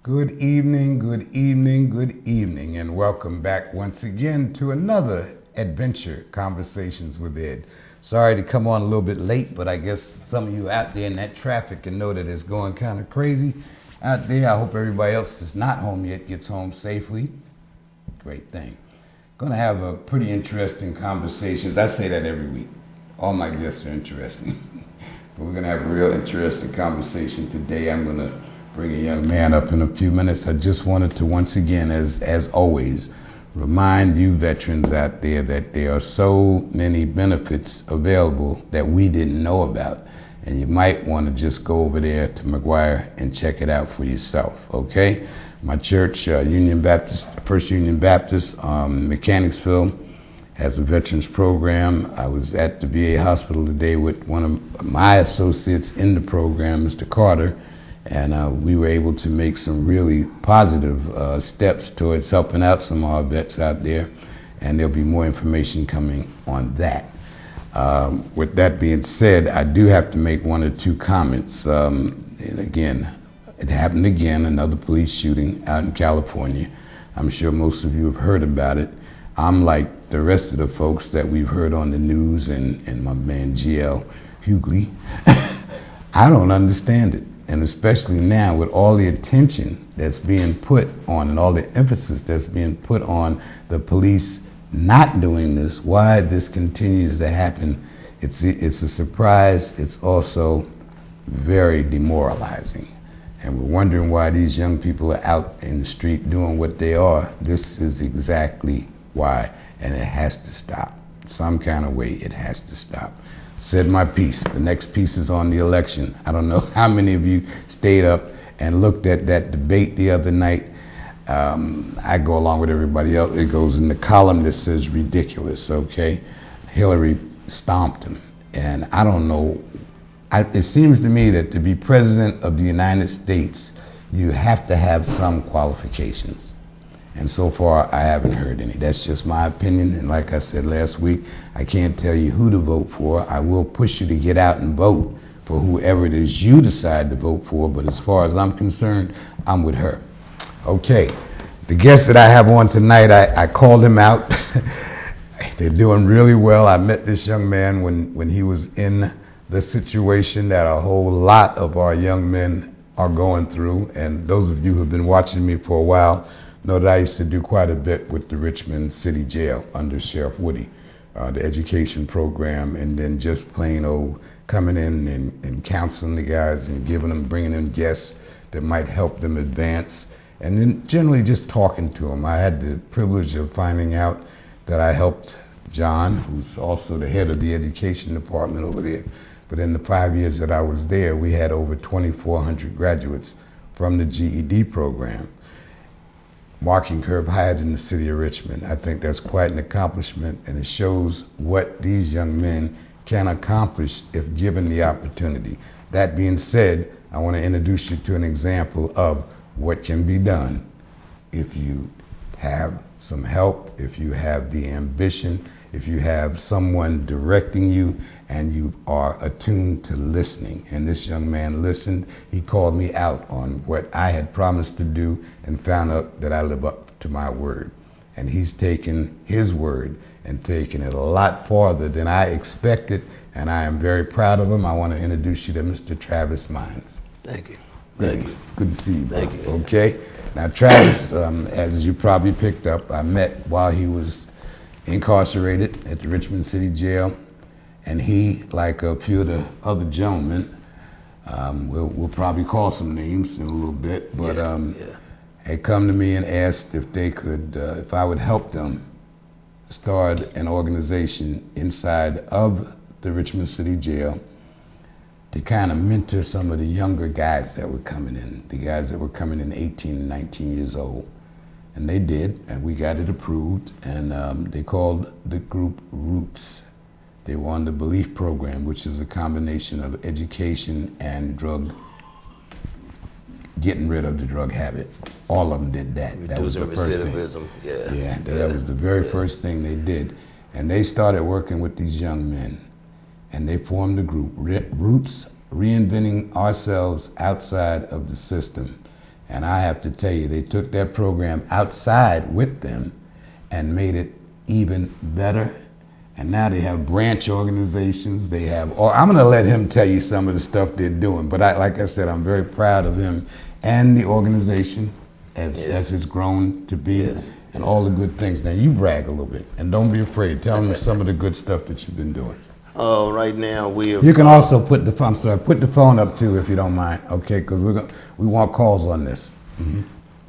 Good evening, good evening, good evening, and welcome back once again to another adventure, Conversations with Ed. Sorry to come on a little bit late, but I guess some of you out there in that traffic can know that it's going kind of crazy out there. I hope everybody else that's not home yet gets home safely. Great thing. Going to have a pretty interesting conversations. I say that every week. All my guests are interesting. But we're going to have a real interesting conversation today. I'm going to bring a young man up in a few minutes. I just wanted to once again, as always, remind you veterans out there that there are so many benefits available that we didn't know about. And you might want to just go over there to McGuire and check it out for yourself, okay? My church, First Union Baptist, Mechanicsville, has a veterans program. I was at the VA hospital today with one of my associates in the program, Mr. Carter, and we were able to make some really positive steps towards helping out some of our vets out there, and there'll be more information coming on that. With that being said, I do have to make one or two comments. And again, it happened again, another police shooting out in California. I'm sure most of you have heard about it. I'm like the rest of the folks that we've heard on the news and my man GL Hughley. I don't understand it. And especially now with all the attention that's being put on and all the emphasis that's being put on the police not doing this, why this continues to happen, it's a surprise. It's also very demoralizing. And we're wondering why these young people are out in the street doing what they are. This is exactly why, and it has to stop. Some kind of way it has to stop. Said my piece. The next piece is on the election. I don't know how many of you stayed up and looked at that debate the other night. I go along with everybody else. It goes in the column that says ridiculous, okay? Hillary stomped him. And I don't know, it seems to me that to be president of the United States, you have to have some qualifications. And so far, I haven't heard any. That's just my opinion. And like I said last week, I can't tell you who to vote for. I will push you to get out and vote for whoever it is you decide to vote for. But as far as I'm concerned, I'm with her. Okay, the guest that I have on tonight, I called him out. They're doing really well. I met this young man when he was in the situation that a whole lot of our young men are going through. And those of you who have been watching me for a while know that I used to do quite a bit with the Richmond City Jail under Sheriff Woody, the education program, and then just plain old coming in and counseling the guys and bringing in guests that might help them advance, and then generally just talking to them. I had the privilege of finding out that I helped John, who's also the head of the education department over there. But in the 5 years that I was there, we had over 2,400 graduates from the GED program. Marking curve higher than the city of Richmond. I think that's quite an accomplishment, and it shows what these young men can accomplish if given the opportunity. That being said, I want to introduce you to an example of what can be done if you have some help, if you have the ambition, if you have someone directing you and you are attuned to listening. And this young man listened. He called me out on what I had promised to do and found out that I live up to my word. And he's taken his word and taken it a lot farther than I expected, and I am very proud of him. I want to introduce you to Mr. Travis Mines. Thank you. Thanks. Good to see you, bro. Thank you. Okay. Now, Travis, as you probably picked up, I met while he was incarcerated at the Richmond City Jail, and he, like a few of the other gentlemen, we'll probably call some names in a little bit, but had come to me and asked if they could, if I would help them start an organization inside of the Richmond City Jail to kind of mentor some of the younger guys that were coming in, the guys that were coming in 18 and 19 years old. And they did, and we got it approved, and they called the group R.O.O.T.S. They were on the Belief program, which is a combination of education and getting rid of the drug habit. All of them did that. That was the first thing. That was the very first thing they did. And they started working with these young men, and they formed the group, R.O.O.T.S, Reinventing Ourselves Outside of the System. And I have to tell you, they took that program outside with them and made it even better. And now they have branch organizations. They have, or I'm going to let him tell you some of the stuff they're doing. But like I said, I'm very proud of him and the organization as it's grown to be, and all the good things. Now you brag a little bit, and don't be afraid. Tell them some of the good stuff that you've been doing. Right now we have. You can also put the phone up too if you don't mind, okay? Because we want calls on this. Mm-hmm.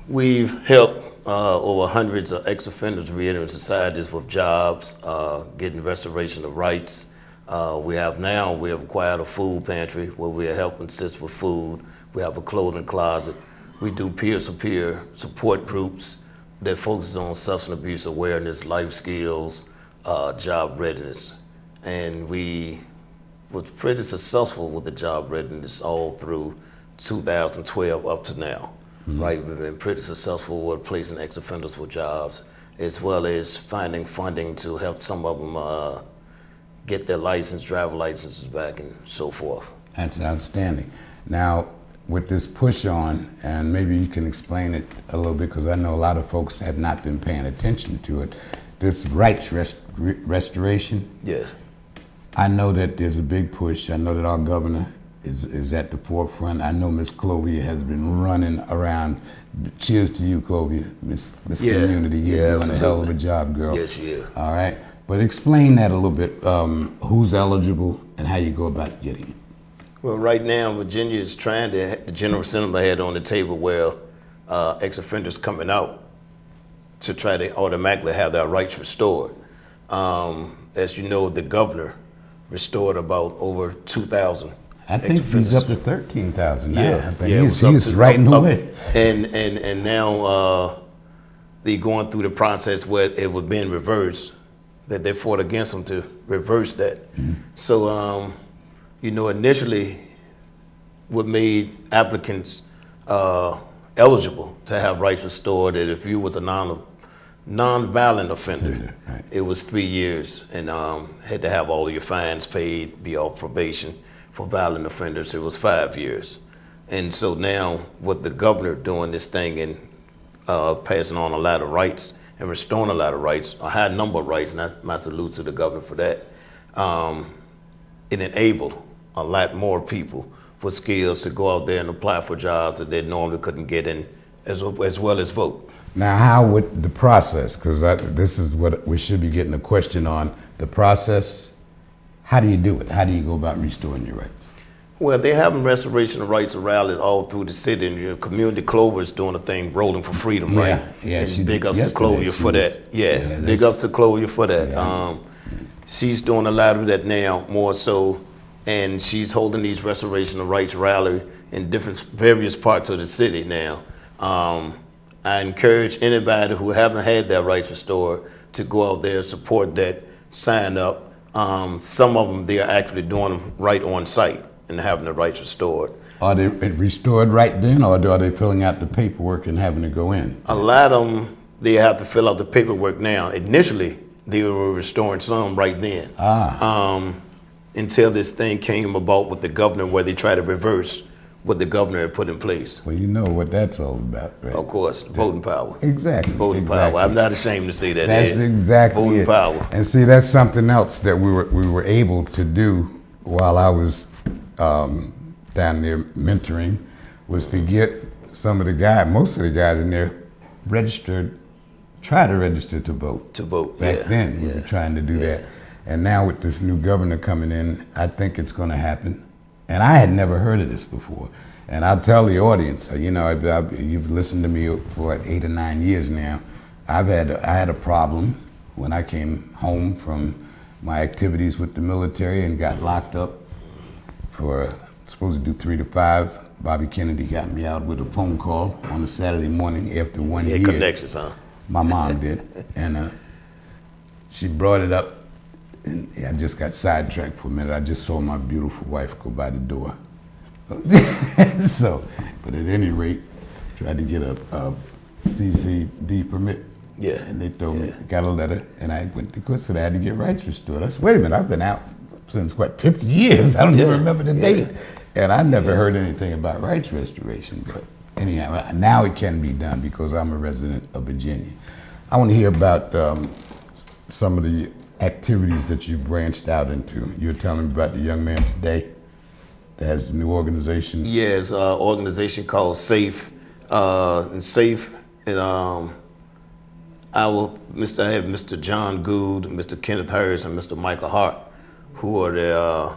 We've helped over hundreds of ex-offenders re-entering societies with jobs, getting restoration of rights. We have acquired a food pantry where we are helping assist with food. We have a clothing closet. We do peer-to-peer support groups that focuses on substance abuse awareness, life skills, job readiness. And we were pretty successful with the job readiness all through 2012 up to now. Mm-hmm. Right, we've been pretty successful with placing ex-offenders with jobs, as well as finding funding to help some of them get their driver licenses back and so forth. That's outstanding. Now, with this push on, and maybe you can explain it a little bit, because I know a lot of folks have not been paying attention to it, this rights restoration. Yes. I know that there's a big push. I know that our governor is at the forefront. I know Miss Clovia has been running around. Cheers to you, Clovia, Miss Community. You're doing a hell of a job, girl. Yes, she is. All right, but explain that a little bit. Who's eligible and how you go about getting it? Well, right now, Virginia is trying to, the General Assembly had on the table where ex-offenders coming out to try to automatically have their rights restored. As you know, the governor restored about over 2,000. I think he's up to 13,000 now. Yeah, he's right away. And now they're going through the process where it was being reversed, that they fought against them to reverse that. Mm-hmm. So, initially what made applicants eligible to have rights restored, that if you was a non-violent offender, right, it was 3 years, and had to have all of your fines paid, be off probation. For violent offenders, it was 5 years. And so now with the governor doing this thing and passing on a lot of rights and restoring a lot of rights, a high number of rights, and my salute to the governor for that, it enabled a lot more people with skills to go out there and apply for jobs that they normally couldn't get in, as well as vote. Now, how would the process, because this is what we should be getting a question on, the process. How do you do it? How do you go about restoring your rights? Well, they're having restoration of rights rallies all through the city, and your community Clover is doing a thing, Rolling for Freedom, right? Yeah, and big ups to Clover for that. Big ups to Clover for that. Yeah. She's doing a lot of that now, more so, and she's holding these restoration of rights rallies in various parts of the city now. I encourage anybody who haven't had their rights restored to go out there, support that, sign up. Some of them, they are actually doing them right on site and having the rights restored. Are they restored right then, or are they filling out the paperwork and having to go in? A lot of them, they have to fill out the paperwork now. Initially, they were restoring some right then. Until this thing came about with the governor, where they tried to reverse what the governor had put in place. Well, you know what that's all about, right? Of course, voting power. Exactly. Voting power. I'm not ashamed to say that. That's exactly voting power. And see, that's something else that we were able to do while I was down there mentoring, was to get some of the guys, most of the guys in there, try to register to vote. To vote. Back then, we were trying to do that. And now with this new governor coming in, I think it's going to happen. And I had never heard of this before. And I'll tell the audience, you've listened to me for 8 or 9 years now. I had a problem when I came home from my activities with the military and got locked up for, supposed to do 3 to 5. Bobby Kennedy got me out with a phone call on a Saturday morning after 1 year. Connections, huh? My mom did. And she brought it up. And I just got sidetracked for a minute. I just saw my beautiful wife go by the door. So, but at any rate, tried to get a CCD permit. Yeah. And they told me, got a letter, and I went to court, so I had to get rights restored. I said, wait a minute, I've been out since, 50 years? I don't even remember the date. And I never heard anything about rights restoration, but anyhow, now it can be done because I'm a resident of Virginia. I want to hear about some of the activities that you branched out into. You were telling me about the young man today that has the new organization. Yes, organization called SAFE, and SAFE, and I have Mr. John Gould, Mr. Kenneth Harris, and Mr. Michael Hart, who are the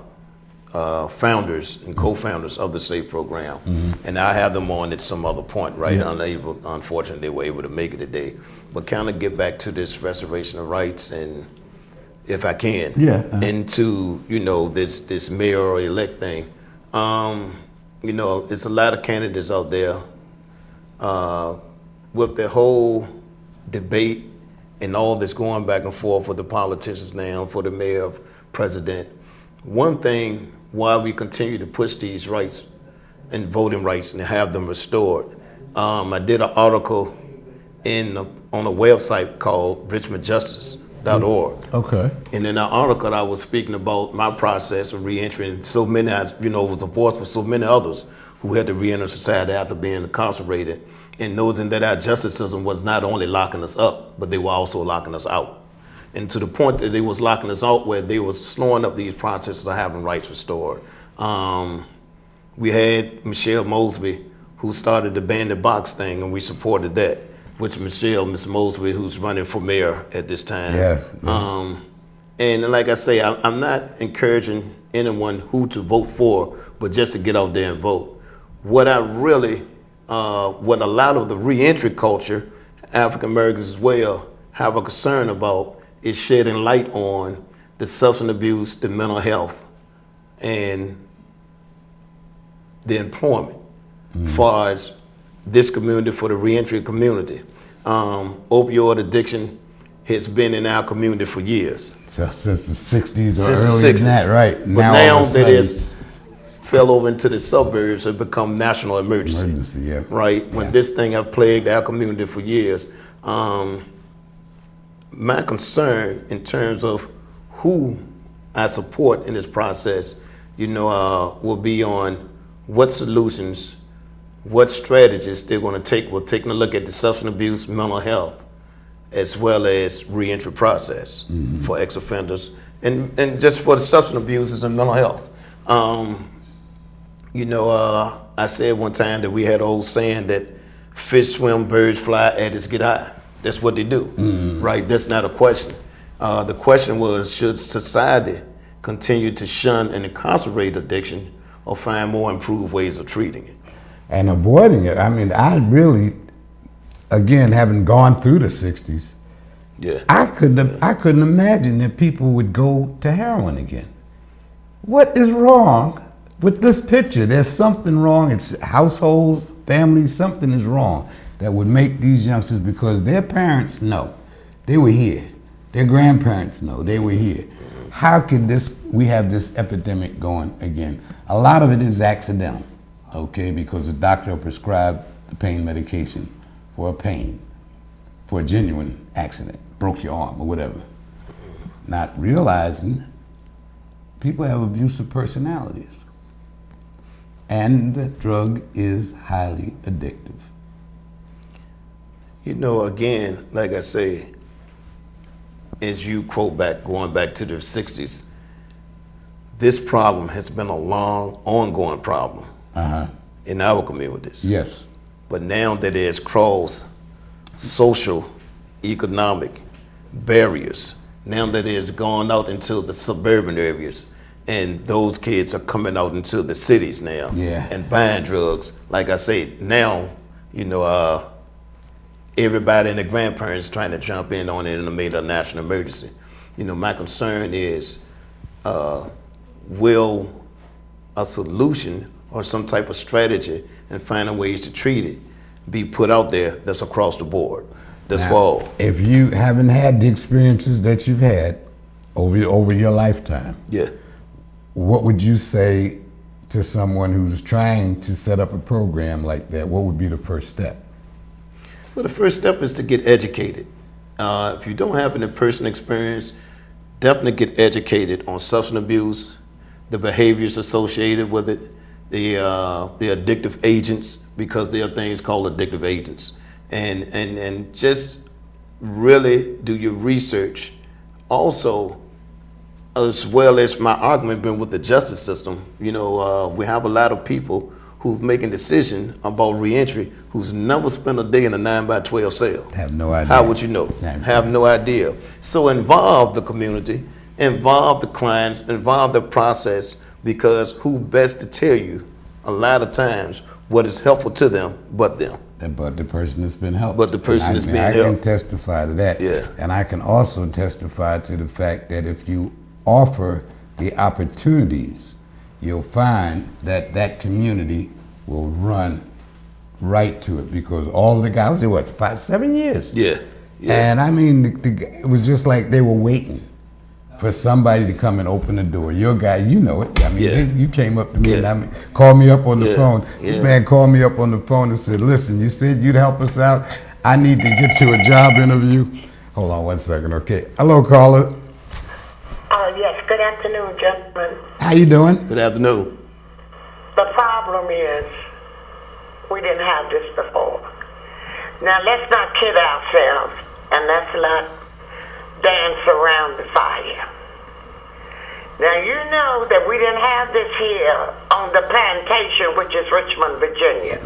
founders and co-founders of the SAFE program. And I have them on at some other point, right? Yeah. Unfortunately, they were able to make it today. But kind of get back to this restoration of rights, and if I can, into, this mayor-elect thing. It's a lot of candidates out there with the whole debate and all this going back and forth with the politicians now, for the mayor, president. One thing, why we continue to push these rights and voting rights and have them restored. I did an article on a website called richmondjustice.org. Okay. And in that article, I was speaking about my process of reentry, and so many, was a voice for so many others who had to reenter society after being incarcerated, and noticing that our justice system was not only locking us up, but they were also locking us out. And to the point that they was locking us out, where they was slowing up these processes of having rights restored. We had Michelle Mosby, who started the Bandit Box thing, and we supported that, which Miss Mosby, who's running for mayor at this time. Yes. And like I say, I'm not encouraging anyone who to vote for, but just to get out there and vote. What a lot of the reentry culture, African Americans as well, have a concern about is shedding light on the substance abuse, the mental health, and the employment, as far as this community, for the reentry community. Opioid addiction has been in our community for years. So since the 60s or earlier than that, right? But now that it's fell over into the suburbs and become national emergency. Yeah. Right? When this thing have plagued our community for years. My concern in terms of who I support in this process, will be on what solutions, what strategies they're going to take. We're taking a look at the substance abuse, mental health, as well as reentry process for ex-offenders, and just for the substance abuses and mental health. I said one time that we had an old saying that fish swim, birds fly, addicts get high. That's what they do, right? That's not a question. The question was, should society continue to shun and incarcerate addiction, or find more improved ways of treating it? And avoiding it. I mean, I really, again, having gone through the 60s, I couldn't imagine that people would go to heroin again. What is wrong with this picture? There's something wrong. It's households, families, something is wrong that would make these youngsters, because their parents know they were here. Their grandparents know they were here. How could we have this epidemic going again? A lot of it is accidental, okay, because the doctor will prescribe the pain medication for a genuine accident, broke your arm or whatever. Not realizing people have abusive personalities, and the drug is highly addictive. Again, like I say, as you quote going back to the 60s, this problem has been a long, ongoing problem in our communities. Yes. But now that it has crossed social, economic barriers, now that it has gone out into the suburban areas, and those kids are coming out into the cities now and buying drugs. Like I say, now, everybody and their grandparents trying to jump in on it and made a national emergency. My concern is, will a solution or some type of strategy and finding ways to treat it be put out there that's across the board? That's for all. If you haven't had the experiences that you've had over your lifetime, what would you say to someone who's trying to set up a program like that? What would be the first step? Well, the first step is to get educated. If you don't have any personal experience, definitely get educated on substance abuse, the behaviors associated with it, the addictive agents, because there are things called addictive agents, and just really do your research. Also, as well as my argument been with the justice system, we have a lot of people who's making decisions about reentry who's never spent a day in a 9x12 cell. Have no idea. How would you know? Have no idea. So involve the community, involve the clients, involve the process, because who best to tell you a lot of times what is helpful to them but them. But the person that's been helped. But the person that's been helped. I helped. can testify to that. Yeah. And I can also testify to the fact that if you offer the opportunities, you'll find that that community will run right to it, because all the guys, 5-7 years. Yeah. And I mean, it was just like they were waiting for somebody to come and open the door. Your guy, you know it. I mean, you came up to me and called me up on the phone. Yeah. This man called me up on the phone and said, listen, you said you'd help us out. I need to get you a job interview. Hold on one second, okay. Hello, caller. Yes, good afternoon, gentlemen. How you doing? Good afternoon. The problem is we didn't have this before. Now, let's not kid ourselves, and let's not dance around the fire. Now, you know that we didn't have this here on the plantation, which is Richmond, Virginia.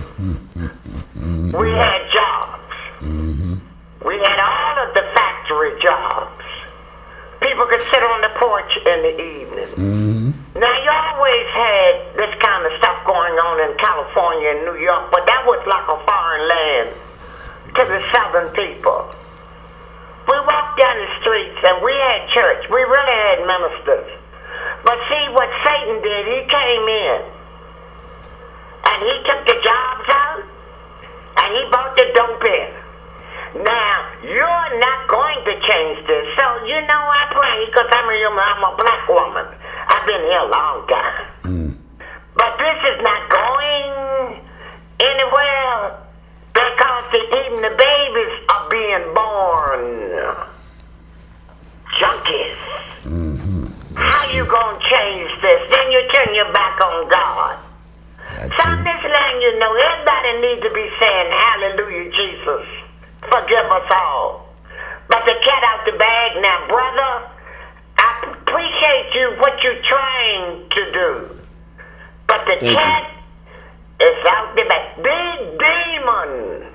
We had jobs. We had all of the factory jobs. People could sit on the porch in the evening. Now, you always had this kind of stuff going on in California and New York, but that was like a foreign land to the Southern people. We walked down the streets and we had church. We really had ministers. But see, what Satan did, he came in and he took the jobs out and he brought the dope in. Now, you're not going to change this. So, I pray, because I'm a black woman. I've been here a long time. But this is not going anywhere, because even the babies are being born junkies. How you going to change this? Then you turn your back on God. So I'm just letting you know, everybody needs to be saying, hallelujah, Jesus. Forgive us all. But the cat out the bag now, brother, I appreciate you, what you're trying to do. But the cat is out the bag. Big demons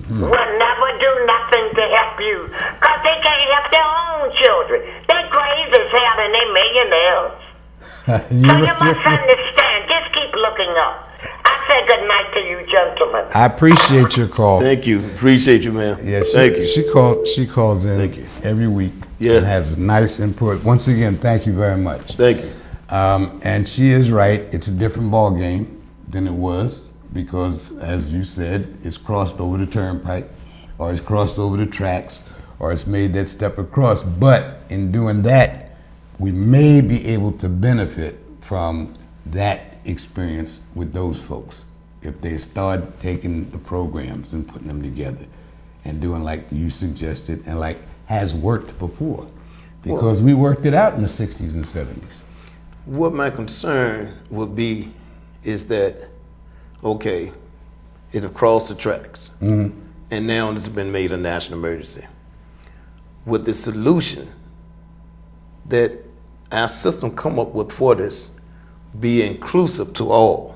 will never do nothing to help you, because they can't help their own children. They're crazy as hell and they're millionaires. So you must understand. Just keep looking up. I say good night to you, gentlemen. I appreciate your call. Thank you. Appreciate you, man. Yeah, Thank you. She calls in every week and has nice input. Once again, thank you very much. Thank you. And she is right. It's a different ball game than it was, because, as you said, it's crossed over the turnpike, or it's crossed over the tracks, or it's made that step across. But in doing that, we may be able to benefit from that experience with those folks if they start taking the programs and putting them together and doing like you suggested and like has worked before, because we worked it out in the 60s and 70s. What my concern would be is that, okay, it have crossed the tracks, and now it's been made a national emergency. Would the solution that our system come up with for this be inclusive to all,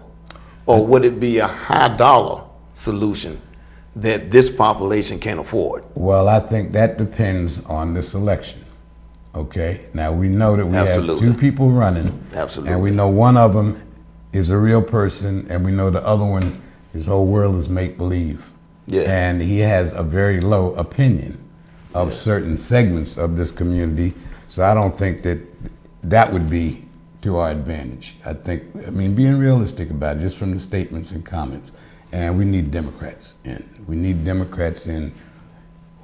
or would it be a high dollar solution that this population can afford? Well, I think that depends on this election. Okay, now we know that we have two people running. Absolutely. And we know one of them is a real person, and we know the other one, his whole world is make-believe. Yeah. And he has a very low opinion of certain segments of this community. So I don't think that would be to our advantage. Being realistic about it, just from the statements and comments, and we need Democrats in. We need Democrats in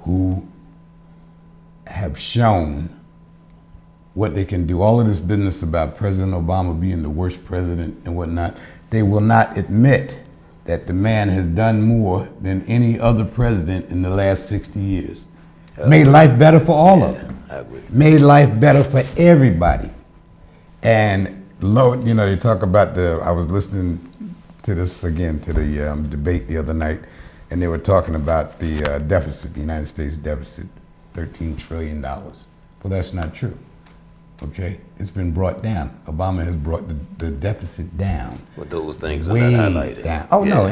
who have shown what they can do. All of this business about President Obama being the worst president and whatnot, they will not admit that the man has done more than any other president in the last 60 years. Made life better for all of them. I agree. Made life better for everybody. And low, you know, they talk about I was listening to this again, to the debate the other night, and they were talking about the deficit, the United States deficit, $13 trillion. Well, that's not true, okay? It's been brought down. Obama has brought the deficit down. With those things are way not highlighted. Down. Oh, no,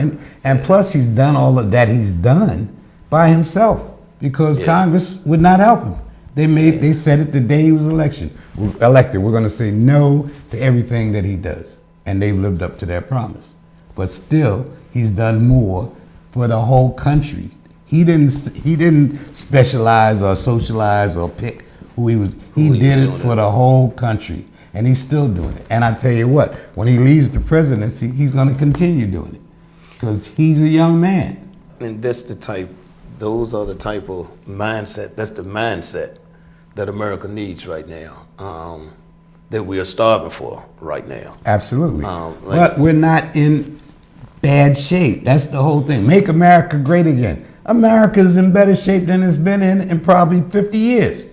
and plus he's done all of that he's done by himself because Congress would not help him. They said it the day he was elected. We're going to say no to everything that he does, and they've lived up to their promise. But still, he's done more for the whole country. He didn't specialize or socialize or pick who he was. He did it for the whole country, and he's still doing it. And I tell you what, when he leaves the presidency, he's going to continue doing it because he's a young man. And those are the type of mindset. That's the mindset that America needs right now, that we are starving for right now. Absolutely. But we're not in bad shape. That's the whole thing. Make America great again. America's in better shape than it's been in probably 50 years.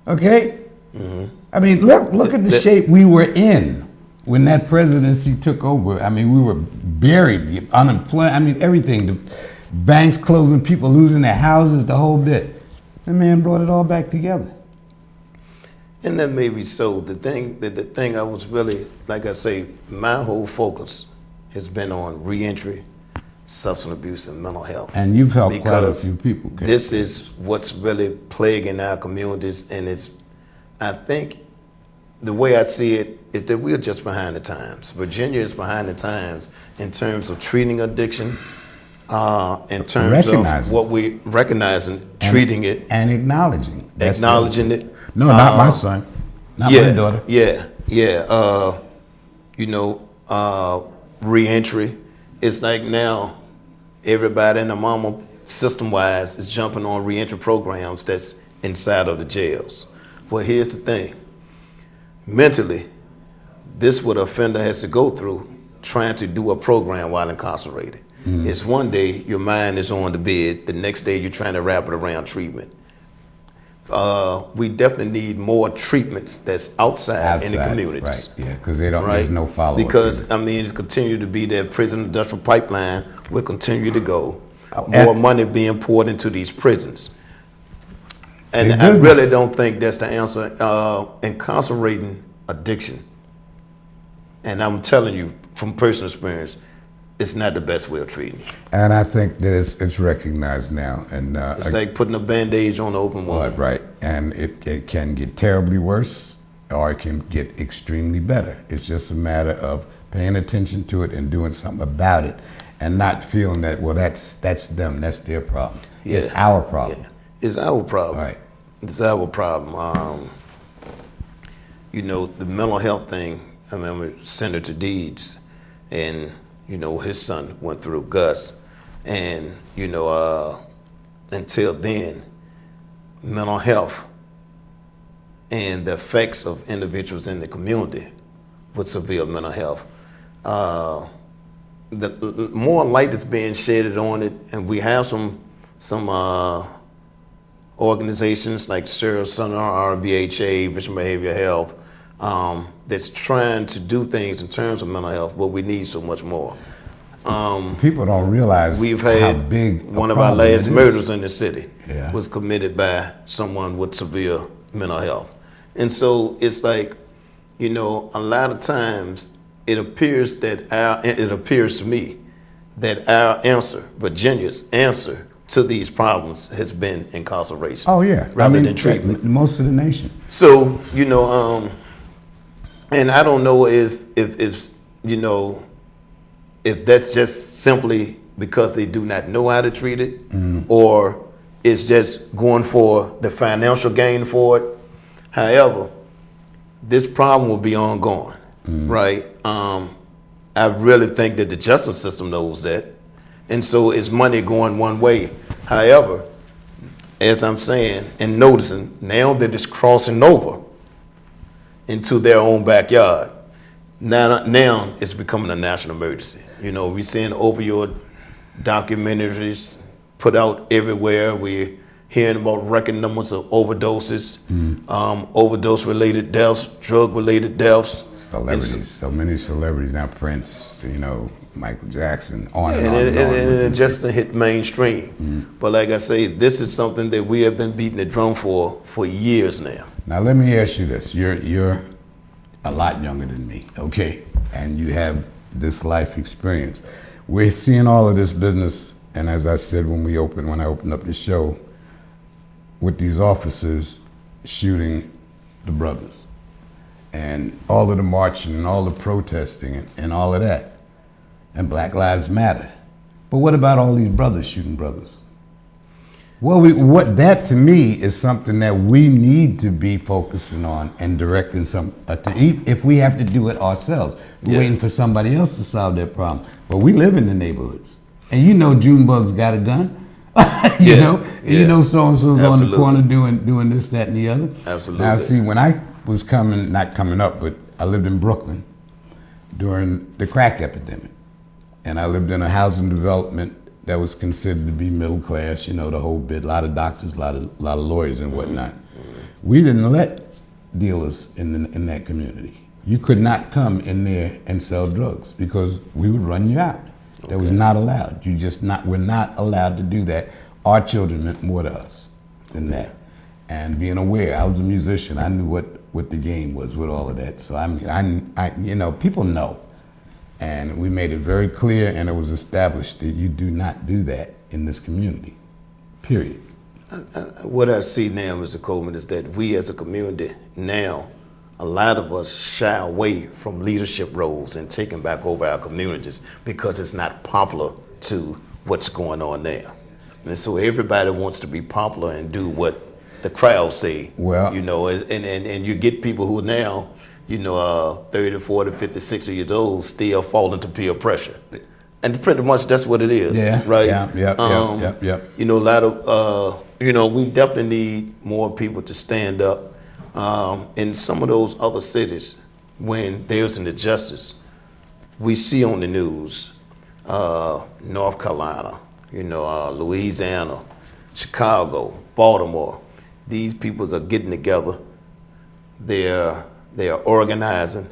Okay? Mm-hmm. I mean, look at the shape we were in when that presidency took over. I mean, we were buried, unemployed. I mean, everything. The banks closing, people losing their houses, the whole bit. The man brought it all back together. And that may be so. The thing I was really, like I say, my whole focus has been on reentry, substance abuse, and mental health. And you've helped quite a few people. Okay? This is what's really plaguing our communities, and I think the way I see it is that we're just behind the times. Virginia is behind the times in terms of treating addiction, in terms of what we recognizing, treating it, and acknowledging. Acknowledging it. No, not my son, not my daughter. Reentry. It's like now everybody in the mama system-wise is jumping on reentry programs that's inside of the jails. Well, here's the thing. Mentally, this is what an offender has to go through trying to do a program while incarcerated. Mm. It's one day your mind is on the bed, the next day you're trying to wrap it around treatment. We definitely need more treatments that's outside in the communities. Right, yeah, because there's no follow-up. Because, I mean, it's continued to be that prison industrial pipeline will continue to go. More money being poured into these prisons. And I really don't think that's the answer. Incarcerating addiction, and I'm telling you from personal experience, it's not the best way of treating. And I think that it's recognized now. And it's like putting a bandage on an open wound. Right, and it can get terribly worse, or it can get extremely better. It's just a matter of paying attention to it and doing something about it, and not feeling that, well, that's them, that's their problem. Yeah. It's our problem. Yeah. It's our problem. Right. It's our problem. The mental health thing, I remember Senator Deeds, and his son went through, Gus, and until then, mental health and the effects of individuals in the community with severe mental health. The more light is being shedded on it, and we have some organizations like Sarah Center, RBHA, Richmond Behavioral Health, that's trying to do things in terms of mental health, but we need so much more. People don't realize we've had how big one of our last murders in the city was committed by someone with severe mental health. And so it's like, a lot of times it appears to me that our answer, Virginia's answer to these problems has been incarceration. Oh yeah, rather than treatment. Most of the nation. So, and I don't know if that's just simply because they do not know how to treat it, or it's just going for the financial gain for it. However, this problem will be ongoing, right? I really think that the justice system knows that. And so it's money going one way. However, as I'm saying and noticing, now that it's crossing over into their own backyard, now it's becoming a national emergency. We're seeing opioid documentaries put out everywhere. We're hearing about record numbers of overdoses, overdose-related deaths, drug-related deaths. Celebrities, so many celebrities now. Prince, Michael Jackson, on and And on it, and on. and it just hit mainstream. But like I say, this is something that we have been beating the drum for years now. Now let me ask you this: You're a lot younger than me, okay, and you have this life experience. We're seeing all of this business, and as I said when I opened up the show, with these officers shooting the brothers, and all of the marching and all the protesting and all of that, and Black Lives Matter. But what about all these brothers shooting brothers? Well, what that to me is something that we need to be focusing on and directing if we have to do it ourselves. We're waiting for somebody else to solve that problem. But we live in the neighborhoods. And Junebug's got a gun. you know so-and-so's on the corner doing this, that, and the other. Absolutely. Now, see, when I was not coming up, but I lived in Brooklyn during the crack epidemic. And I lived in a housing development that was considered to be middle class, the whole bit, a lot of doctors, a lot of lawyers and whatnot. We didn't let dealers in that community. You could not come in there and sell drugs because we would run you out. That was not allowed. We're not allowed to do that. Our children meant more to us than that. And being aware, I was a musician. I knew what the game was with all of that. So I people know. And we made it very clear, and it was established that you do not do that in this community, period. What I see now, Mr. Coleman, is that we as a community now, a lot of us shy away from leadership roles and taking back over our communities because it's not popular to what's going on there. And so everybody wants to be popular and do what the crowd say. Well, and you get people who now, 30, 40, 50, 60 years old still fall into peer pressure. And pretty much that's what it is, right? Yeah. A lot of, we definitely need more people to stand up. In some of those other cities, when there's an injustice, we see on the news, North Carolina, Louisiana, Chicago, Baltimore, these people are getting together. They are organizing.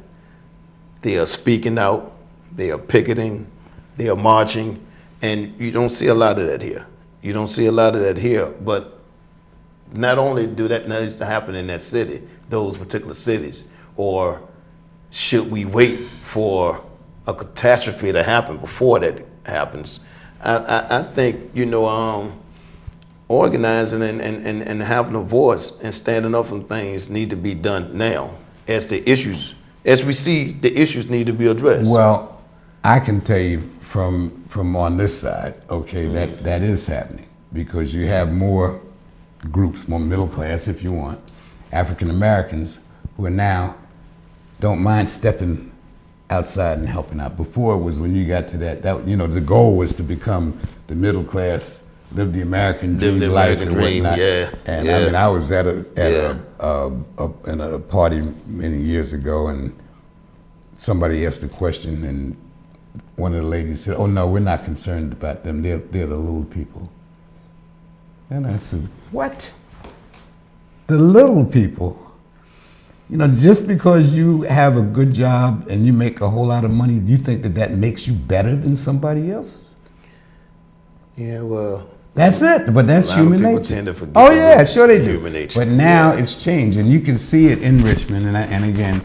They are speaking out. They are picketing. They are marching. And you don't see a lot of that here. But not only do that needs to happen in that city, those particular cities, or should we wait for a catastrophe to happen before that happens? I think, organizing and having a voice and standing up for things need to be done now as we see the issues need to be addressed. Well, I can tell you from on this side, okay, that is happening because you have more groups, more middle class if you want, African Americans who are now don't mind stepping outside and helping out. Before it was when you got to that the goal was to become the middle class, live the American dream, life and whatnot. And I was at in a party many years ago, and somebody asked a question, and one of the ladies said, "Oh no, we're not concerned about them. They're the little people." And I said, "What? The little people? Just because you have a good job and you make a whole lot of money, do you think that makes you better than somebody else?" Yeah, well, that's it. But that's human nature. Tend to forget oh yeah, sure they do. Human nature. But now it's changed, and you can see it in Richmond. And again,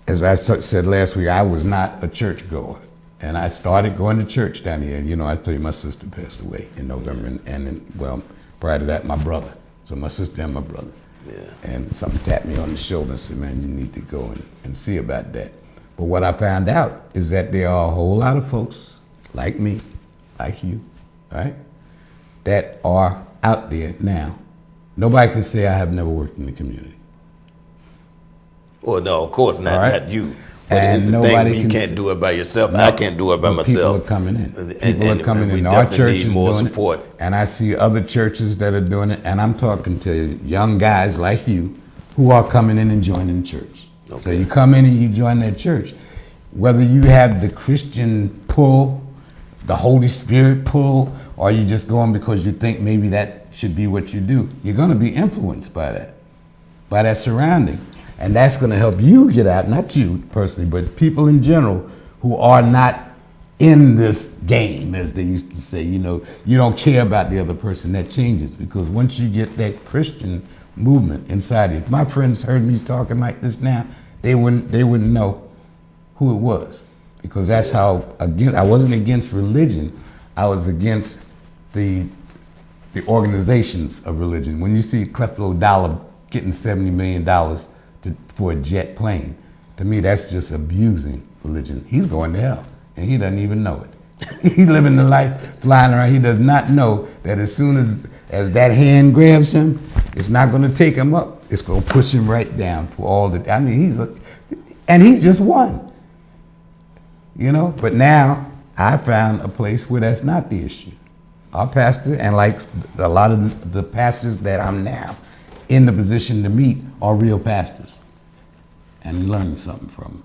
as I said last week, I was not a church goer. And I started going to church down here. I told you my sister passed away in November, and prior to that, my brother. So my sister and my brother. Yeah. And something tapped me on the shoulder and said, "Man, you need to go and see about that." But what I found out is that there are a whole lot of folks like me, like you, right, that are out there now. Nobody can say I have never worked in the community. Well, no, of course not, right? Not you. But and the nobody thing, you can't do it by yourself. No, I can't do it by myself. People are coming in. People are coming in. We Our definitely church need is more doing support. it, and I see other churches that are doing it. And I'm talking to young guys like you who are coming in and joining church. Okay. So you come in and you join that church, whether you have the Christian pull, the Holy Spirit pull, or you just going because you think maybe that should be what you do, you're going to be influenced by that surrounding. And that's going to help you get out, not you personally, but people in general who are not in this game, as they used to say. You know, you don't care about the other person. That changes, because once you get that Christian movement inside you. If my friends heard me talking like this now, they wouldn't know who it was, because that's how, again, I wasn't against religion. I was against the organizations of religion. When you see Creflo Dollar getting $70 million for a jet plane, to me that's just abusing religion. He's going to hell, and he doesn't even know it. He's living the life flying around. He does not know that as soon as that hand grabs him, it's not going to take him up. It's going to push him right down for all the. I mean, he's just one. You know, but now I found a place where that's not the issue. Our pastor, and like a lot of the pastors that I'm now in the position to meet, are real pastors, and learning something from them.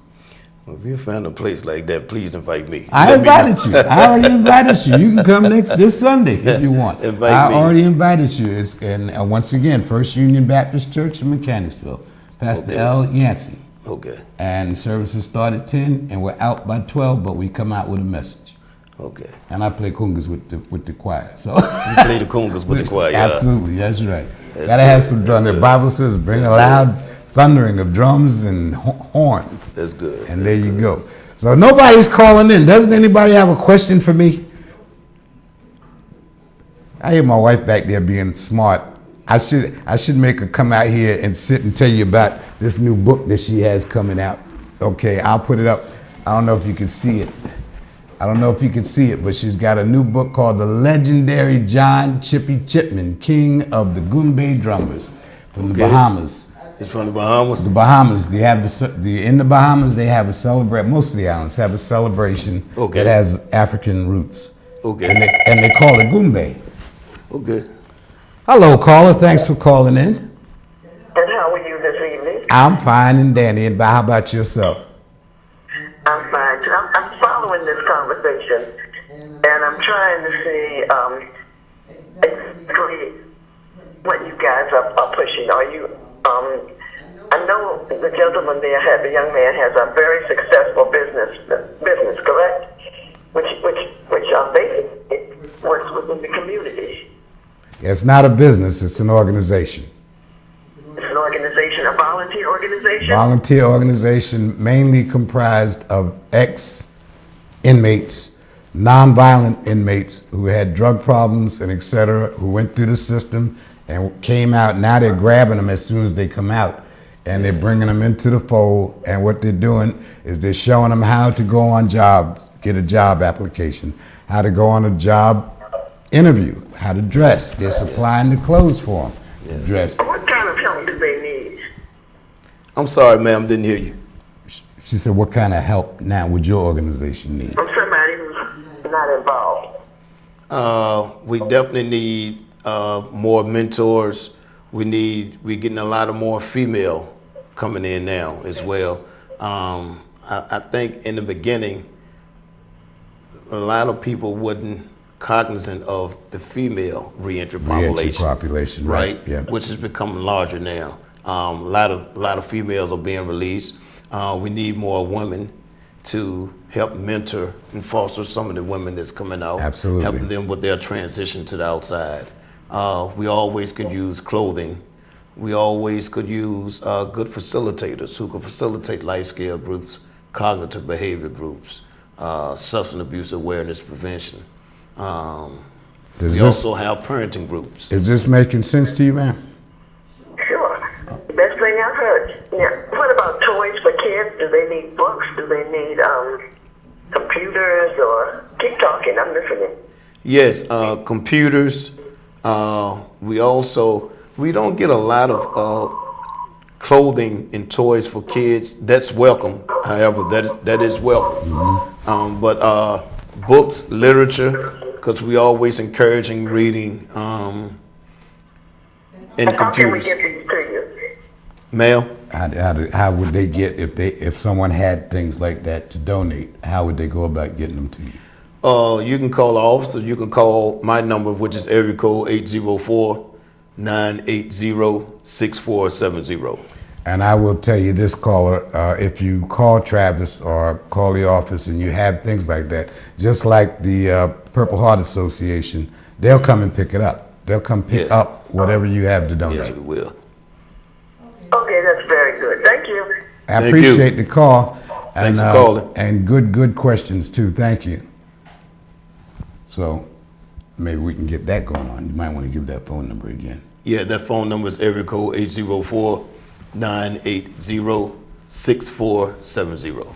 Well, if you found a place like that, please invite me. I invited you. I already invited you. You can come this Sunday if you want. Invite me. Already invited you. And once again, First Union Baptist Church in Mechanicsville. Pastor L. Yancey. Okay. And services start at 10, and we're out by 12, but we come out with a message. Okay. And I play congas with the choir. So You play the congas with the choir. Yeah. Absolutely, that's right. That's Gotta good. have some drum. The Bible says, bring a loud thundering of drums and horns. That's good. And there you go. So nobody's calling in. Doesn't anybody have a question for me? I hear my wife back there being smart. I should make her come out here and sit and tell you about this new book that she has coming out. Okay, I'll put it up. I don't know if you can see it. But she's got a new book called The Legendary John Chippy Chipman, King of the Goombay Drummers from the Bahamas. It's from the Bahamas? The Bahamas. They have in the Bahamas, they have a celebration. Most of the islands have a celebration that has African roots. Okay. And they call it Goombay. Okay. Hello, caller. Thanks for calling in. And how are you this evening? I'm fine and dandy. And how about yourself? I'm fine. I'm following this conversation, and I'm trying to see exactly what you guys are pushing. Are you? I know the gentleman there the young man has a very successful business, correct? Which basically works within the community. It's not a business. It's an organization. It's an organization, a volunteer organization? Volunteer organization, mainly comprised of ex-inmates, nonviolent inmates who had drug problems and et cetera, who went through the system and came out. Now they're grabbing them as soon as they come out, and they're bringing them into the fold. And what they're doing is they're showing them how to go on jobs, get a job application, how to go on a job interview, how to dress. They're supplying the clothes for them to dress. What kind of help do they need? I'm sorry, ma'am, didn't hear you. She said, what kind of help now would your organization need? From somebody who's not involved. We definitely need more mentors. We're getting a lot of more female coming in now as well. I think in the beginning, a lot of people wasn't cognizant of the female reentry population, right? Yeah. Which is becoming larger now. A lot of females are being released. We need more women to help mentor and foster some of the women that's coming out. Absolutely. Helping them with their transition to the outside. We always could use clothing. We always could use good facilitators who could facilitate life skill groups, cognitive behavior groups, substance abuse awareness prevention. We also have parenting groups. Is this making sense to you, ma'am? Sure. Best thing I've heard. Now, what about toys for kids? Do they need books? Do they need computers? Or keep talking, I'm listening. Yes, computers. We don't get a lot of clothing and toys for kids. That's welcome. However, that is welcome. Mm-hmm. But books, literature, because we always encouraging reading, and computers. How can we get these to you? Ma'am? How would they get if someone had things like that to donate? How would they go about getting them to you? You can call the office, or you can call my number, which is area code 804-980-6470. And I will tell you this, caller, if you call Travis or call the office and you have things like that, just like the Purple Heart Association, they'll come and pick it up. They'll come pick up whatever you have to donate. Yes, we will. Okay, that's very good. Thank you. I Thank appreciate you. the call. Thanks for calling. And good questions too. Thank you. So maybe we can get that going on. You might want to give that phone number again. Yeah, that phone number is area code 804-980-6470.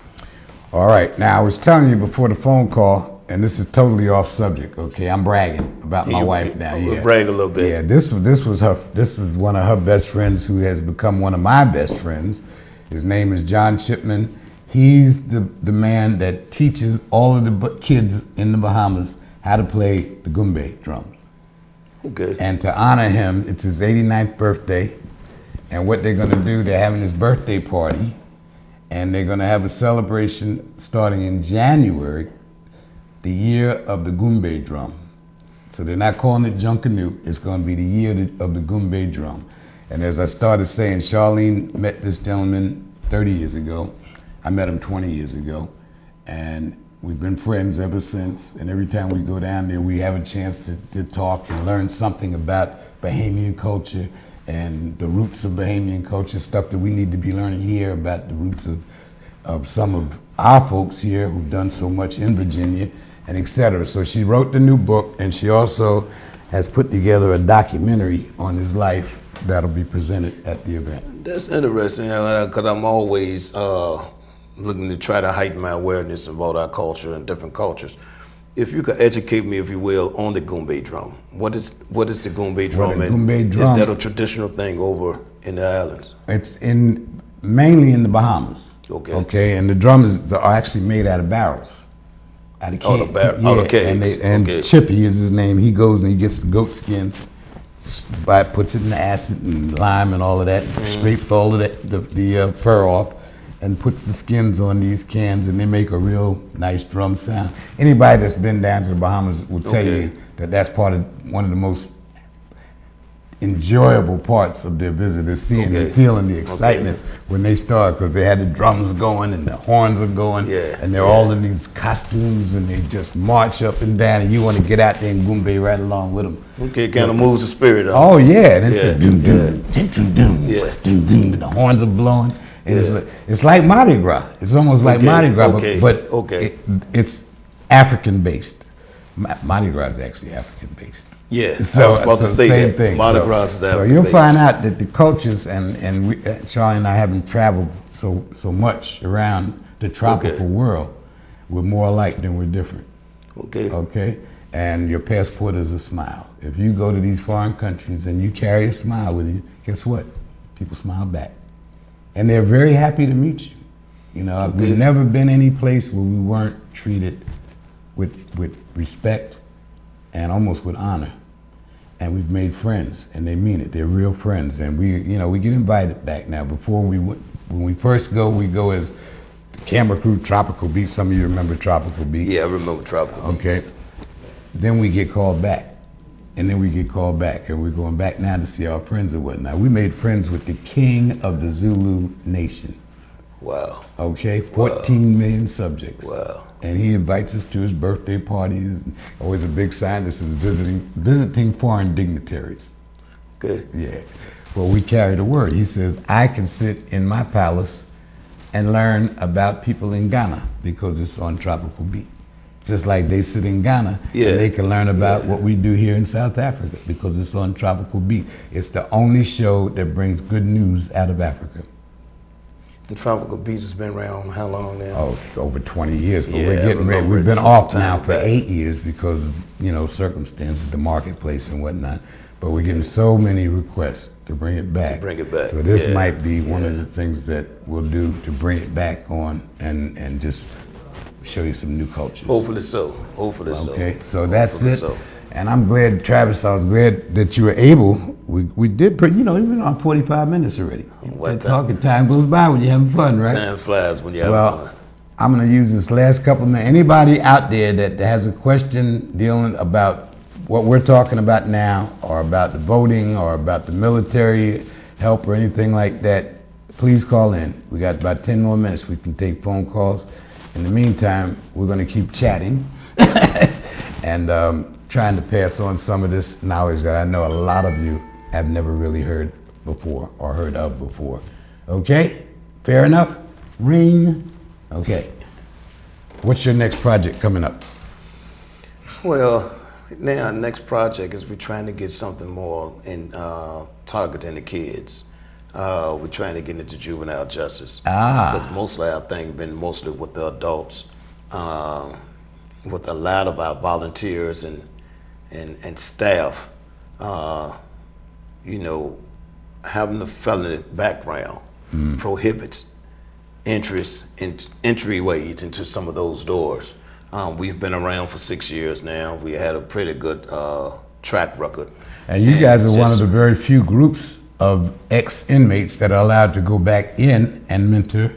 All right. Now I was telling you before the phone call, and this is totally off subject. Okay, I'm bragging about my wife now. Yeah, brag a little bit. Yeah, this is one of her best friends who has become one of my best friends. His name is John Chipman. He's the man that teaches all of the kids in the Bahamas how to play the gumbe drums. Okay. And to honor him, it's his 89th birthday. And what they're going to do, they're having his birthday party. And they're going to have a celebration starting in January, the year of the gumbe drum. So they're not calling it Junkanoo. It's going to be the year of the gumbe drum. And as I started saying, Charlene met this gentleman 30 years ago. I met him 20 years ago. And we've been friends ever since, and every time we go down there, we have a chance to talk and learn something about Bahamian culture and the roots of Bahamian culture, stuff that we need to be learning here about the roots of some of our folks here who've done so much in Virginia, and et cetera. So she wrote the new book, and she also has put together a documentary on his life that'll be presented at the event. That's interesting, because I'm always looking to try to heighten my awareness about our culture and different cultures. If you could educate me, if you will, on the gumbe drum. What is the gumbe drum? Well, the gumbe drum, is that a traditional thing over in the islands? It's mainly in the Bahamas. Okay. Okay, and the drums are actually made out of barrels. Out of kegs. Out of kegs. And Chippy is his name. He goes and he gets the goat skin, puts it in the acid and lime and all of that, scrapes all of that, the fur off, and puts the skins on these cans, and they make a real nice drum sound. Anybody that's been down to the Bahamas will tell you that that's one of the most enjoyable parts of their visit is seeing and feeling the excitement when they start, because they had the drums going and the horns are going, and they're all in these costumes and they just march up and down, and you want to get out there and gumbe right along with them. Okay, kind of moves the spirit up. Oh yeah, and it's a doom doom, doom doom, doom doom, the horns are blowing. It's like Mardi Gras. It's almost like Mardi Gras, but it's African based. Mardi Gras is actually African based. Yeah, so, I was about to say same that. thing. Mardi Gras is African So you'll based. find out that the cultures, and we, Charlie and I haven't traveled so much around the tropical world. We're more alike than we're different. Okay? And your passport is a smile. If you go to these foreign countries and you carry a smile with you, guess what? People smile back. And they're very happy to meet you. You know, we've never been any place where we weren't treated with respect and almost with honor. And we've made friends, and they mean it. They're real friends, and we get invited back now. Before when we first go, we go as the camera crew, Tropical Beat. Some of you remember Tropical Beat. Yeah, I remember Tropical Beats. Okay. Then we get called back, and then we get called back, and we're going back now to see our friends and whatnot. We made friends with the king of the Zulu nation. Wow. Okay, 14 million subjects. Wow. And he invites us to his birthday parties. Always a big sign. This is visiting foreign dignitaries. Okay. Yeah. Well, we carry the word. He says, I can sit in my palace and learn about people in Ghana because it's on Tropical Beat. Just like they sit in Ghana and they can learn about what we do here in South Africa because it's on Tropical Beat. It's the only show that brings good news out of Africa. And Tropical Beats has been around how long now? Oh, it's over 20 years, but we're getting ready. We've been off now for 8 years because of, circumstances, the marketplace and whatnot. But we're getting so many requests to bring it back. So this might be one of the things that we'll do to bring it back on and just show you some new cultures. Hopefully so. Hopefully so. Okay, so that's it. And I'm glad, Travis, I was glad that you were able. We did, we've been on 45 minutes already. That talking time goes by when you're having fun, right? Time flies when you're having fun. I'm going to use this last couple of minutes. Anybody out there that has a question dealing about what we're talking about now, or about the voting, or about the military help, or anything like that, please call in. We got about 10 more minutes. We can take phone calls. In the meantime, we're going to keep chatting and trying to pass on some of this knowledge that I know a lot of you have never really heard before or heard of before. Okay? Fair enough? Ring. Okay. What's your next project coming up? Well, now our next project is we're trying to get something more in targeting the kids. We're trying to get into juvenile justice. Because mostly our thing been mostly with the adults. With a lot of our volunteers and staff, having a felony background prohibits entryways into some of those doors. We've been around for 6 years now. We had a pretty good track record. And you guys are one of the very few groups of ex-inmates that are allowed to go back in and mentor.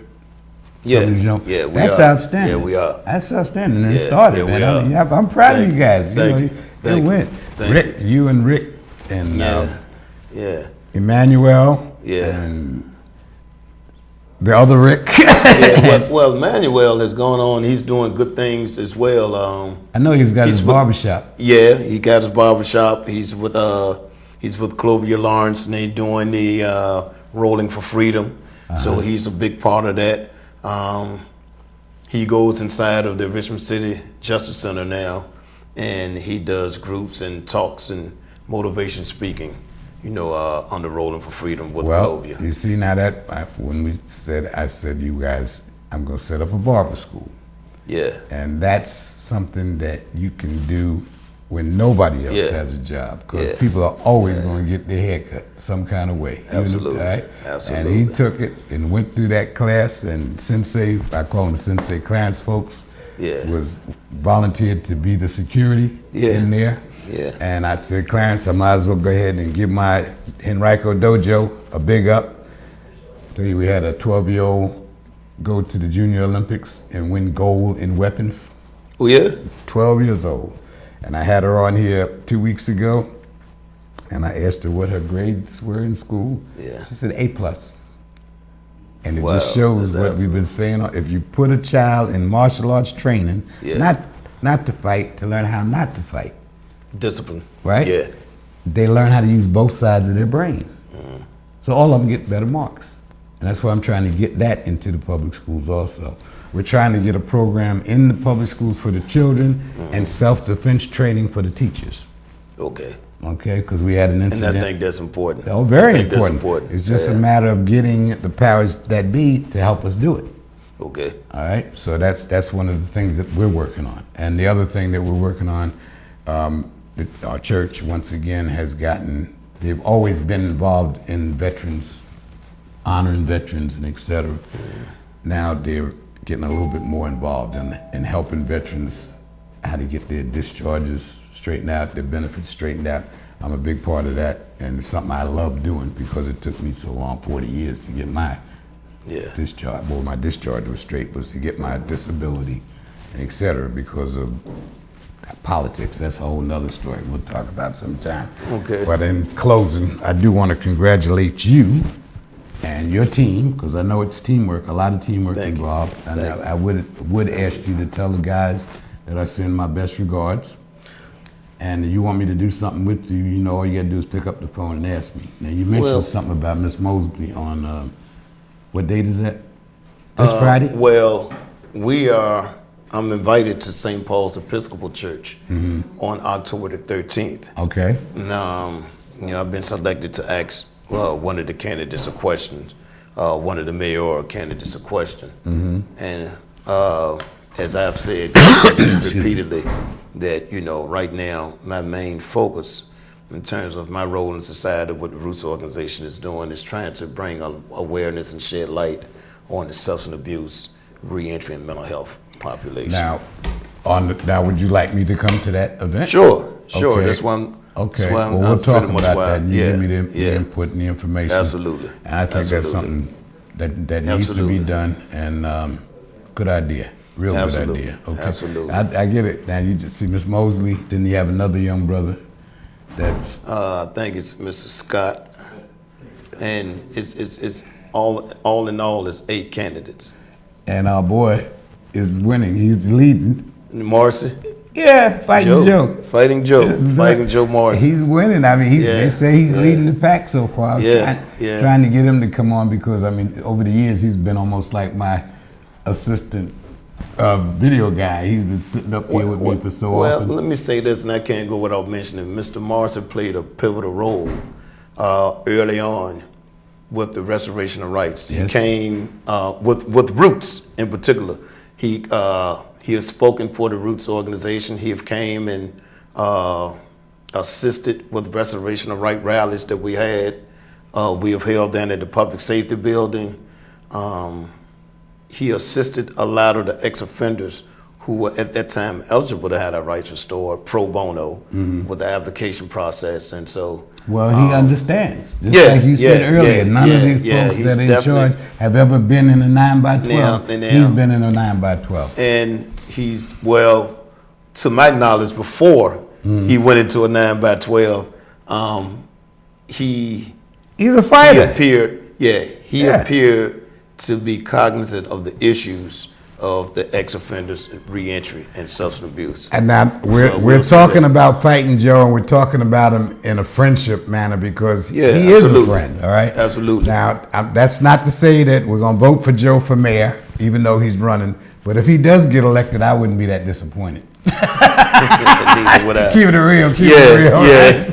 That's outstanding. Yeah, we are. That's outstanding. And it started, man. I'm proud of you guys. Rick, you and Rick, and Emmanuel, and the other Rick. Well, Emmanuel has gone on. He's doing good things as well. I know he's got his barbershop. Yeah, he got his barbershop. He's with Clovia Lawrence, and they're doing the Rolling for Freedom. So he's a big part of that. He goes inside of the Richmond City Justice Center now, and he does groups and talks and motivation speaking, on the Rolling for Freedom with Clovia. You see, now that when I said, you guys, I'm going to set up a barber school. Yeah. And that's something that you can do when nobody else has a job, because people are always going to get their hair cut some kind of way. Absolutely. Right? Absolutely. And he took it and went through that class, and Sensei, I call him Sensei Clarence folks, was volunteered to be the security in there. Yeah. And I said, Clarence, I might as well go ahead and give my Henrico Dojo a big up. Tell you, we had a 12-year-old go to the Junior Olympics and win gold in weapons. Oh, yeah? 12 years old. And I had her on here 2 weeks ago, and I asked her what her grades were in school. Yeah. She said A+. And it just shows what we've been saying. If you put a child in martial arts training, not to fight, to learn how not to fight. Discipline. Right? Yeah. They learn how to use both sides of their brain. So all of them get better marks. And that's why I'm trying to get that into the public schools also. We're trying to get a program in the public schools for the children and self-defense training for the teachers. Okay. Okay, because we had an incident. And I think that's important. Oh, very important. It's just a matter of getting the powers that be to help us do it. Okay. All right, so that's one of the things that we're working on. And the other thing that we're working on, our church, once again, they've always been involved in veterans, honoring veterans and et cetera. Now they're getting a little bit more involved in helping veterans how to get their discharges straightened out, their benefits straightened out. I'm a big part of that, and it's something I love doing because it took me so long, 40 years, to get my discharge. Well, my discharge was straight, was to get my disability, et cetera, because of politics. That's a whole nother story we'll talk about sometime. Okay. But in closing, I do want to congratulate you and your team, because I know it's teamwork, a lot of teamwork involved. And I would ask you to tell the guys that I send my best regards. And if you want me to do something with you, all you gotta do is pick up the phone and ask me. Now, you mentioned something about Miss Mosby on, what date is that? This Friday? Well, I'm invited to St. Paul's Episcopal Church on October the 13th. Okay. And, I've been selected to ask one of the candidates a question, one of the mayoral candidates a question. And as I've said repeatedly, that, right now, my main focus in terms of my role in society, what the R.O.O.T.S organization is doing, is trying to bring awareness and shed light on the substance abuse, reentry, and mental health population. Now, would you like me to come to that event? Sure. Okay. That's one. Okay, well, we'll talk about that, and you give me the yeah. input and the information. Absolutely. And I think that's something that needs to be done, and Good idea. Real Absolutely. good idea. Okay. Absolutely. I get it. Now you just see Miss Mosley. Didn't you have another young brother? That's I think it's Mr. Scott, and it's all in all, it's 8 candidates. and our boy is winning. He's leading. Marcy, Yeah, Fighting Joe. Fighting Joe, Fighting Joe Morrison. He's winning. I mean, they say he's leading the pack so far. I was trying to get him to come on because, I mean, over the years, he's been almost like my assistant video guy. He's been sitting up here with me for so often. Well, let me say this, and I can't go without mentioning, Mr. Morrison played a pivotal role early on with the restoration of rights. Yes. He came with Roots in particular. He has spoken for the Roots organization. He have came and assisted with restoration of right rallies that we had. We have held down at the public safety building. He assisted a lot of the ex-offenders who were at that time eligible to have their rights restored pro bono with the application process. And so, well, he understands. Just like you said earlier, none of these folks that are in charge have ever been in a 9x12. He's been in a 9x12. And he's, well, to my knowledge, before he went into a 9x12, he's a fighter. He appeared to be cognizant of the issues of the ex-offenders, reentry, and substance abuse. And now we're talking about Fighting Joe, and we're talking about him in a friendship manner because he is a friend, all right? Absolutely. Now, that's not to say that we're going to vote for Joe for mayor, even though he's running. But if he does get elected, I wouldn't be that disappointed. Keep it real. Keep it real. Right?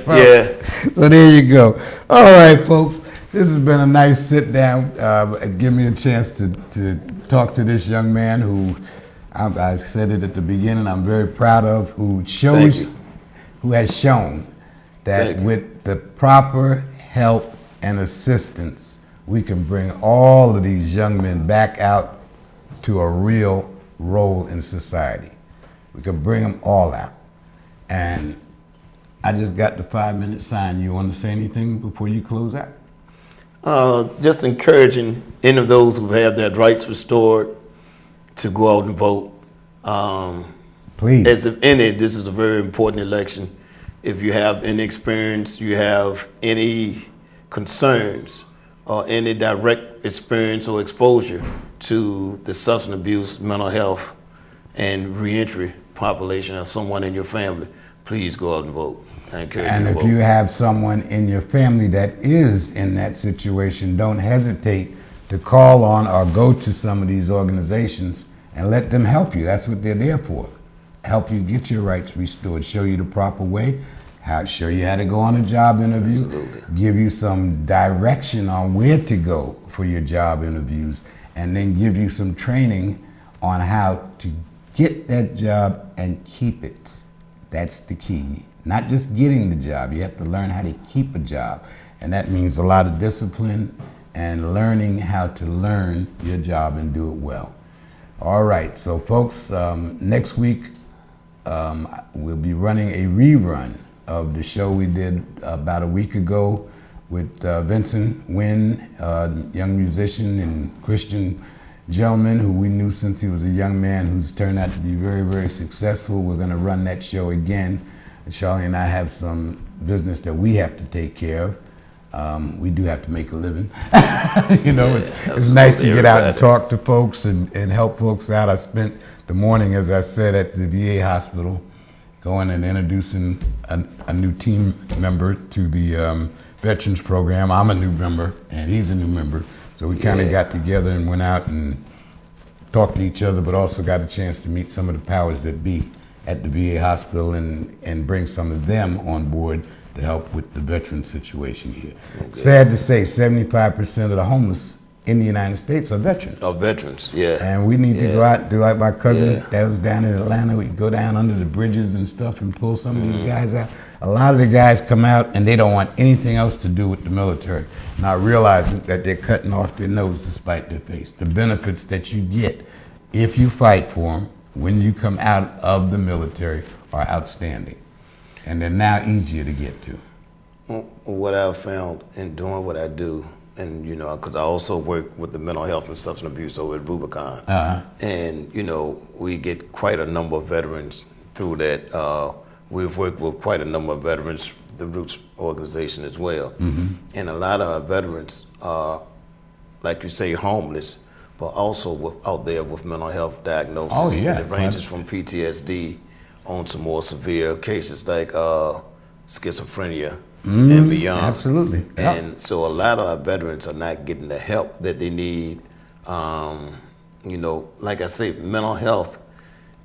So there you go. All right, folks. This has been a nice sit down. Give me a chance to talk to this young man who I said it at the beginning. I'm very proud of, who has shown that with the proper help and assistance, we can bring all of these young men back out to a real role in society. We can bring them all out. And I just got the 5-minute sign. You want to say anything before you close out? Just encouraging any of those who have their rights restored to go out and vote. Please. This is a very important election. If you have any experience, you have any concerns, or any direct experience or exposure to the substance abuse, mental health, and reentry population, or someone in your family, please go out and vote. And if you have someone in your family that is in that situation, don't hesitate to call on or go to some of these organizations and let them help you. That's what they're there for. Help you get your rights restored, show you the proper way, show you how to go on a job interview, give you some direction on where to go for your job interviews, and then give you some training on how to get that job and keep it. That's the key. Not just getting the job, you have to learn how to keep a job. And that means a lot of discipline and learning how to learn your job and do it well. All right, so folks, next week we'll be running a rerun of the show we did about a week ago with Vincent Wynn, young musician and Christian gentleman who we knew since he was a young man, who's turned out to be very, very successful. We're going to run that show again. Charlie and I have some business that we have to take care of. We do have to make a living. It's nice to get out and talk to folks and help folks out. I spent the morning, as I said, at the VA hospital, going and introducing a new team member to the veterans program. I'm a new member, and he's a new member. So we kind of got together and went out and talked to each other, but also got a chance to meet some of the powers that be at the VA hospital and bring some of them on board to help with the veteran situation here. Sad to say, 75% of the homeless in the United States are veterans. Veterans, yeah. And we need to go out, do like my cousin that was down in Atlanta. We go down under the bridges and stuff and pull some of these guys out. A lot of the guys come out and they don't want anything else to do with the military, not realizing that they're cutting off their nose to spite their face. The benefits that you get if you fight for them when you come out of the military are outstanding, and they're now easier to get to. What I've found in doing what I do and you know, because I also work with the mental health and substance abuse over at Rubicon, and you know, we get quite a number of veterans through that. We've worked with quite a number of veterans, the R.O.O.T.S organization as well, and a lot of our veterans are, like you say, homeless, but also out there with mental health diagnosis. Oh, yeah. And it ranges from PTSD on to more severe cases like schizophrenia and beyond. Absolutely. And so a lot of our veterans are not getting the help that they need. You know, like I say, mental health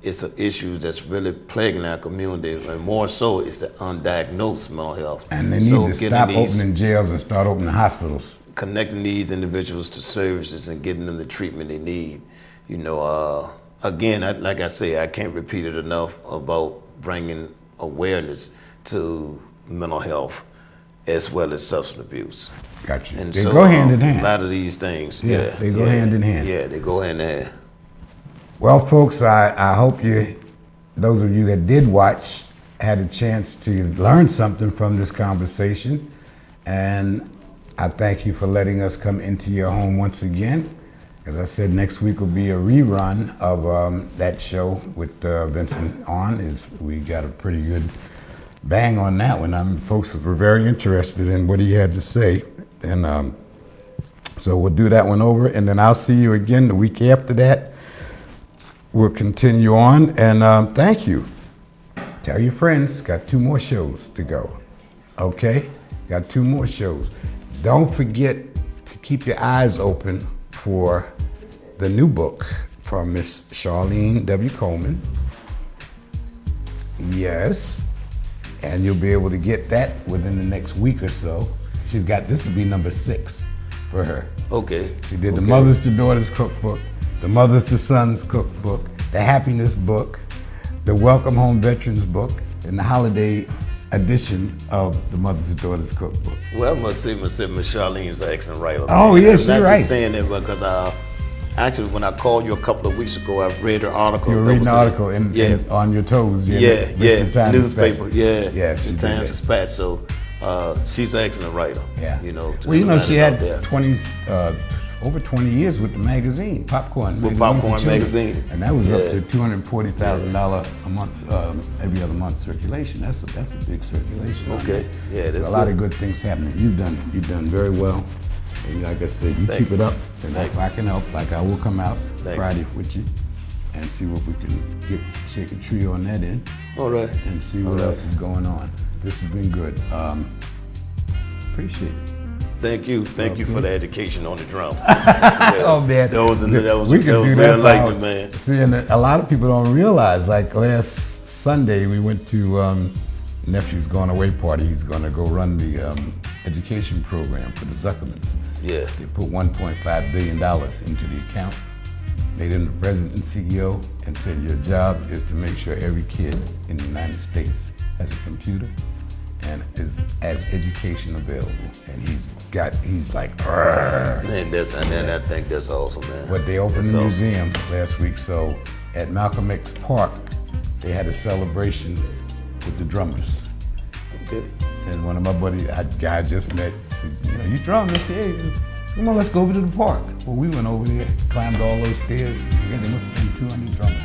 is an issue that's really plaguing our community, and more so it's the undiagnosed mental health. And they need to stop opening jails and start opening hospitals. Connecting these individuals to services and getting them the treatment they need. You know, again, like I say, I can't repeat it enough about bringing awareness to mental health as well as substance abuse. Gotcha. And they so, go hand in hand. A lot of these things. Yeah, they go hand in hand. Yeah, they go hand in hand. Well, folks, I hope those of you that did watch, had a chance to learn something from this conversation. And I thank you for letting us come into your home once again. As I said, next week will be a rerun of that show with Vincent on. We got a pretty good bang on that one. Folks were very interested in what he had to say. And so we'll do that one over, and then I'll see you again the week after that. We'll continue on, and thank you. Tell your friends, got 2 more shows to go. Okay? Got 2 more shows. Don't forget to keep your eyes open for the new book from Miss Charlene W. Coleman. Yes. And you'll be able to get that within the next week or so. She's got, this will be number 6 for her. Okay. She did the Mothers to Daughters Cookbook, the Mothers to Sons Cookbook, the Happiness Book, the Welcome Home Veterans Book, and the holiday edition of the Mothers to Daughters Cookbook. Well, I must say, Miss Charlene's an excellent writer. Oh, yes, she's right. I'm not just saying that because actually, when I called you a couple of weeks ago, I read her article. You were reading an article on your toes. Yeah, newspaper. Yeah, the Times Dispatch. So she's an excellent writer. Yeah. You know. Well, you know, she had over 20 years with the magazine, Popcorn. With Popcorn Magazine. And that was up to $240,000 a month, every other month circulation. That's a big circulation. Okay. Yeah, that's a lot of good things happening. You've done very well. And like I said, you keep it up. And if I can help, like I will come out Friday with you and see what we can shake a trio on that end. All right. And see what else is going on. This has been good. Appreciate it. Thank you for the education on the drum. Oh man, that was real enlightening, man. See, and a lot of people don't realize. Like last Sunday, we went to nephew's going away party. He's going to go run the education program for the Zuckermans. Yeah. They put $1.5 billion into the account. Made him the president and CEO, and said your job is to make sure every kid in the United States has a computer and is as education available. And he's like, and I think that's awesome, man. But they opened the museum last week, so at Malcolm X Park, they had a celebration with the drummers. Okay. And one of my buddies, a guy I just met, said, you drummers? Yeah. Come on, let's go over to the park. Well, we went over there, climbed all those stairs. Again, there must have been 200 drummers.